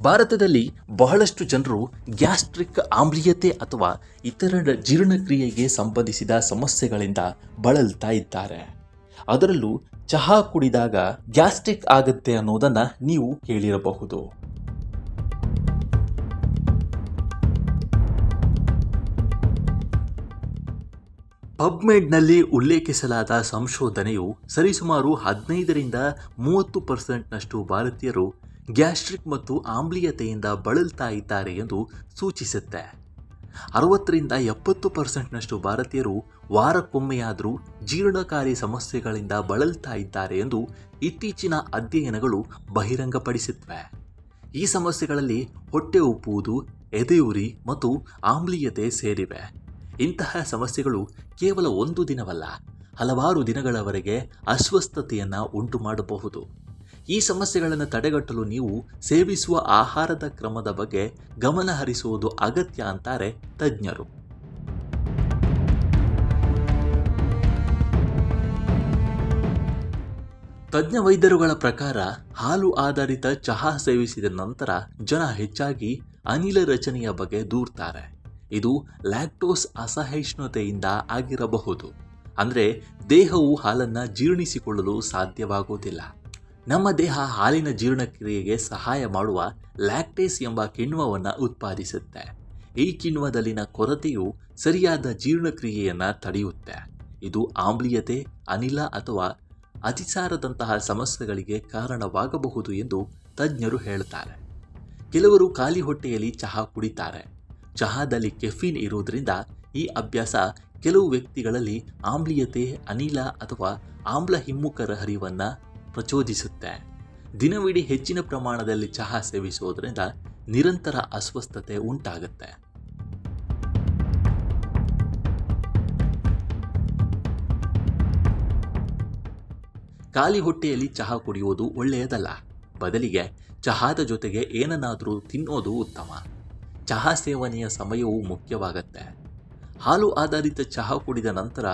ಭಾರತದಲ್ಲಿ ಬಹಳಷ್ಟು ಜನರು ಗ್ಯಾಸ್ಟ್ರಿಕ್ ಆಮ್ಲೀಯತೆ ಅಥವಾ ಇತರ ಜೀರ್ಣಕ್ರಿಯೆಗೆ ಸಂಬಂಧಿಸಿದ ಸಮಸ್ಯೆಗಳಿಂದ ಬಳಲ್ತಾ ಇದ್ದಾರೆ. ಅದರಲ್ಲೂ ಚಹಾ ಕುಡಿದಾಗ ಗ್ಯಾಸ್ಟ್ರಿಕ್ ಆಗುತ್ತೆ ಅನ್ನೋದನ್ನು ನೀವು ಕೇಳಿರಬಹುದು. ಪಬ್ಮೆಡ್ನಲ್ಲಿ ಉಲ್ಲೇಖಿಸಲಾದ ಸಂಶೋಧನೆಯು ಸರಿಸುಮಾರು 15-30% ಭಾರತೀಯರು ಗ್ಯಾಸ್ಟ್ರಿಕ್ ಮತ್ತು ಆಮ್ಲೀಯತೆಯಿಂದ ಬಳಲ್ತಾ ಇದ್ದಾರೆ ಎಂದು ಸೂಚಿಸುತ್ತೆ. 60-70% ಭಾರತೀಯರು ವಾರಕ್ಕೊಮ್ಮೆಯಾದರೂ ಜೀರ್ಣಕಾರಿ ಸಮಸ್ಯೆಗಳಿಂದ ಬಳಲ್ತಾ ಇದ್ದಾರೆ ಎಂದು ಇತ್ತೀಚಿನ ಅಧ್ಯಯನಗಳು ಬಹಿರಂಗಪಡಿಸಿವೆ. ಈ ಸಮಸ್ಯೆಗಳಲ್ಲಿ ಹೊಟ್ಟೆ ಉಬ್ಬುವುದು, ಎದೆಯುರಿ ಮತ್ತು ಆಮ್ಲೀಯತೆ ಸೇರಿವೆ. ಇಂತಹ ಸಮಸ್ಯೆಗಳು ಕೇವಲ ಒಂದು ದಿನವಲ್ಲ, ಹಲವಾರು ದಿನಗಳವರೆಗೆ ಅಸ್ವಸ್ಥತೆಯನ್ನು ಉಂಟು ಮಾಡಬಹುದು. ಈ ಸಮಸ್ಯೆಗಳನ್ನು ತಡೆಗಟ್ಟಲು ನೀವು ಸೇವಿಸುವ ಆಹಾರದ ಕ್ರಮದ ಬಗ್ಗೆ ಗಮನ ಹರಿಸುವುದು ಅಗತ್ಯ ಅಂತಾರೆ ತಜ್ಞರು. ತಜ್ಞ ವೈದ್ಯರುಗಳ ಪ್ರಕಾರ ಹಾಲು ಆಧಾರಿತ ಚಹಾ ಸೇವಿಸಿದ ನಂತರ ಜನ ಹೆಚ್ಚಾಗಿ ಅನಿಲ ರಚನೆಯ ಬಗ್ಗೆ ದೂರ್ತಾರೆ. ಇದು ಲ್ಯಾಕ್ಟೋಸ್ ಅಸಹಿಷ್ಣುತೆಯಿಂದ ಆಗಿರಬಹುದು. ಅಂದರೆ ದೇಹವು ಹಾಲನ್ನು ಜೀರ್ಣಿಸಿಕೊಳ್ಳಲು ಸಾಧ್ಯವಾಗುವುದಿಲ್ಲ. ನಮ್ಮ ದೇಹ ಹಾಲಿನ ಜೀರ್ಣಕ್ರಿಯೆಗೆ ಸಹಾಯ ಮಾಡುವ ಲ್ಯಾಕ್ಟೇಸ್ ಎಂಬ ಕಿಣ್ವವನ್ನು ಉತ್ಪಾದಿಸುತ್ತೆ. ಈ ಕಿಣ್ವದಲ್ಲಿನ ಕೊರತೆಯು ಸರಿಯಾದ ಜೀರ್ಣಕ್ರಿಯೆಯನ್ನು ತಡೆಯುತ್ತೆ. ಇದು ಆಮ್ಲೀಯತೆ, ಅನಿಲ ಅಥವಾ ಅತಿಸಾರದಂತಹ ಸಮಸ್ಯೆಗಳಿಗೆ ಕಾರಣವಾಗಬಹುದು ಎಂದು ತಜ್ಞರು ಹೇಳ್ತಾರೆ. ಕೆಲವರು ಖಾಲಿ ಹೊಟ್ಟೆಯಲ್ಲಿ ಚಹಾ ಕುಡಿತಾರೆ. ಚಹಾದಲ್ಲಿ ಕೆಫೀನ್ ಇರುವುದರಿಂದ ಈ ಅಭ್ಯಾಸ ಕೆಲವು ವ್ಯಕ್ತಿಗಳಲ್ಲಿ ಆಮ್ಲೀಯತೆ, ಅನಿಲ ಅಥವಾ ಆಮ್ಲ ಹಿಮ್ಮುಖರ ಹರಿವನ್ನು ಪ್ರಚೋದಿಸುತ್ತೆ. ದಿನವಿಡೀ ಹೆಚ್ಚಿನ ಪ್ರಮಾಣದಲ್ಲಿ ಚಹಾ ಸೇವಿಸುವುದರಿಂದ ನಿರಂತರ ಅಸ್ವಸ್ಥತೆ ಉಂಟಾಗುತ್ತೆ. ಖಾಲಿ ಹೊಟ್ಟೆಯಲ್ಲಿ ಚಹಾ ಕುಡಿಯುವುದು ಒಳ್ಳೆಯದಲ್ಲ. ಬದಲಿಗೆ ಚಹಾದ ಜೊತೆಗೆ ಏನನ್ನಾದರೂ ತಿನ್ನೋದು ಉತ್ತಮ. ಚಹಾ ಸೇವನೆಯ ಸಮಯವೂ ಮುಖ್ಯವಾಗುತ್ತೆ. ಹಾಲು ಆಧಾರಿತ ಚಹಾ ಕುಡಿದ ನಂತರ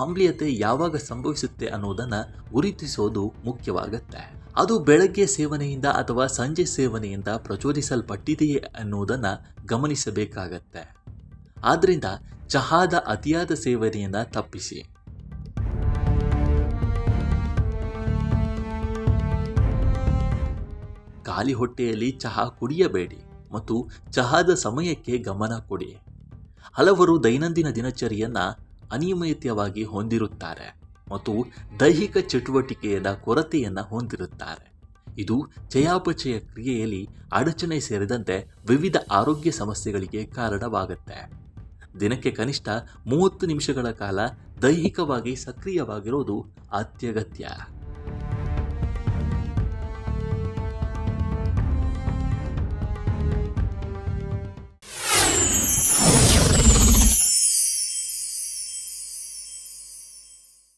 ಆಮ್ಲೀಯತೆ ಯಾವಾಗ ಸಂಭವಿಸುತ್ತೆ ಅನ್ನೋದನ್ನು ಗುರುತಿಸೋದು ಮುಖ್ಯವಾಗುತ್ತೆ. ಅದು ಬೆಳಗ್ಗೆ ಸೇವನೆಯಿಂದ ಅಥವಾ ಸಂಜೆ ಸೇವನೆಯಿಂದ ಪ್ರಚೋದಿಸಲ್ಪಟ್ಟಿದೆಯೇ ಅನ್ನೋದನ್ನು ಗಮನಿಸಬೇಕಾಗತ್ತೆ. ಆದ್ದರಿಂದ ಚಹಾದ ಅತಿಯಾದ ಸೇವನೆಯನ್ನು ತಪ್ಪಿಸಿ. ಖಾಲಿ ಹೊಟ್ಟೆಯಲ್ಲಿ ಚಹಾ ಕುಡಿಯಬೇಡಿ ಮತ್ತು ಚಹಾದ ಸಮಯಕ್ಕೆ ಗಮನ ಕೊಡಿ. ಹಲವರು ದೈನಂದಿನ ದಿನಚರಿಯನ್ನು ಅನಿಯಮಿತವಾಗಿ ಹೊಂದಿರುತ್ತಾರೆ ಮತ್ತು ದೈಹಿಕ ಚಟುವಟಿಕೆಯ ಕೊರತೆಯನ್ನು ಹೊಂದಿರುತ್ತಾರೆ. ಇದು ಚಯಾಪಚಯ ಕ್ರಿಯೆಯಲ್ಲಿ ಅಡಚಣೆ ಸೇರಿದಂತೆ ವಿವಿಧ ಆರೋಗ್ಯ ಸಮಸ್ಯೆಗಳಿಗೆ ಕಾರಣವಾಗುತ್ತೆ. ದಿನಕ್ಕೆ ಕನಿಷ್ಠ 30 ನಿಮಿಷಗಳ ಕಾಲ ದೈಹಿಕವಾಗಿ ಸಕ್ರಿಯವಾಗಿರುವುದು ಅತ್ಯಗತ್ಯ.